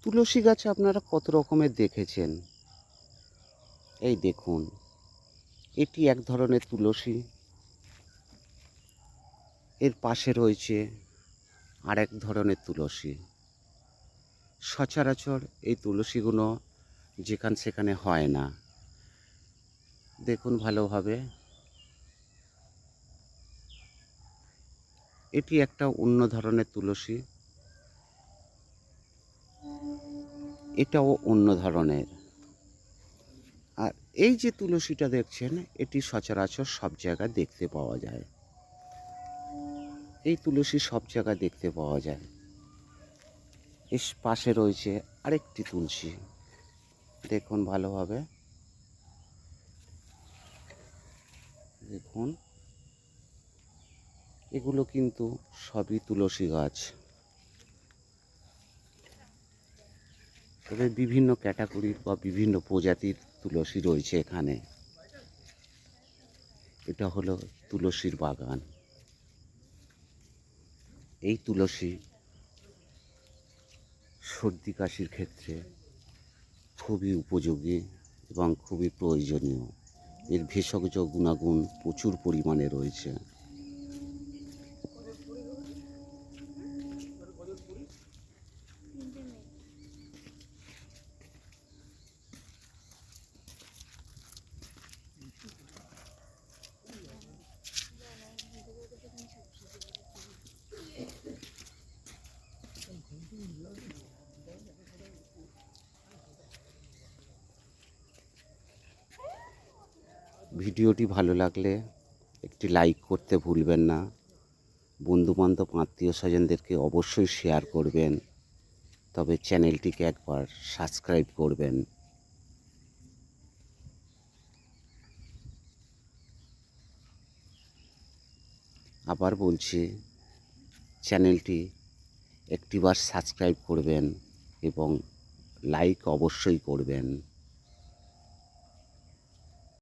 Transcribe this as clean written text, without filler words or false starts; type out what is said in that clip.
তুলসী গাছ আপনারা কত রকমের দেখেছেন। এই দেখুন, এটি এক ধরনের তুলসী, এর পাশে রয়েছে আরেক ধরনের তুলসী। সচরাচর এই তুলসীগুলো যেখানে সেখানে হয় না। দেখুন ভালোভাবে, এটি একটা অন্য ধরনের তুলসী, এটাও অন্য ধরনের। আর এই যে তুলসীটা দেখছেন, এটি সচরাচর সব জায়গায় দেখতে পাওয়া যায়। এই তুলসী সব জায়গায় দেখতে পাওয়া যায়। এর পাশে রয়েছে আরেকটি তুলসী, দেখুন ভালোভাবে, দেখুন এগুলো কিন্তু সবই তুলসী গাছ। তবে বিভিন্ন ক্যাটাগরির বা বিভিন্ন প্রজাতির তুলসী রয়েছে এখানে। এটা হলো তুলসীর বাগান। এই তুলসী সর্দি কাশির ক্ষেত্রে খুবই উপযোগী এবং খুবই প্রয়োজনীয়। এর ভেষজ গুণাগুণ প্রচুর পরিমাণে রয়েছে। ভিডিওটি ভালো লাগলে একটি লাইক করতে ভুলবেন না। বন্ধুবান্ধব আত্মীয় স্বজনদেরকে অবশ্যই শেয়ার করবেন। তবে চ্যানেলটিকে একবার সাবস্ক্রাইব করবেন। আবার বলছি, চ্যানেলটি একটিবার সাবস্ক্রাইব করবেন এবং লাইক অবশ্যই করবেন।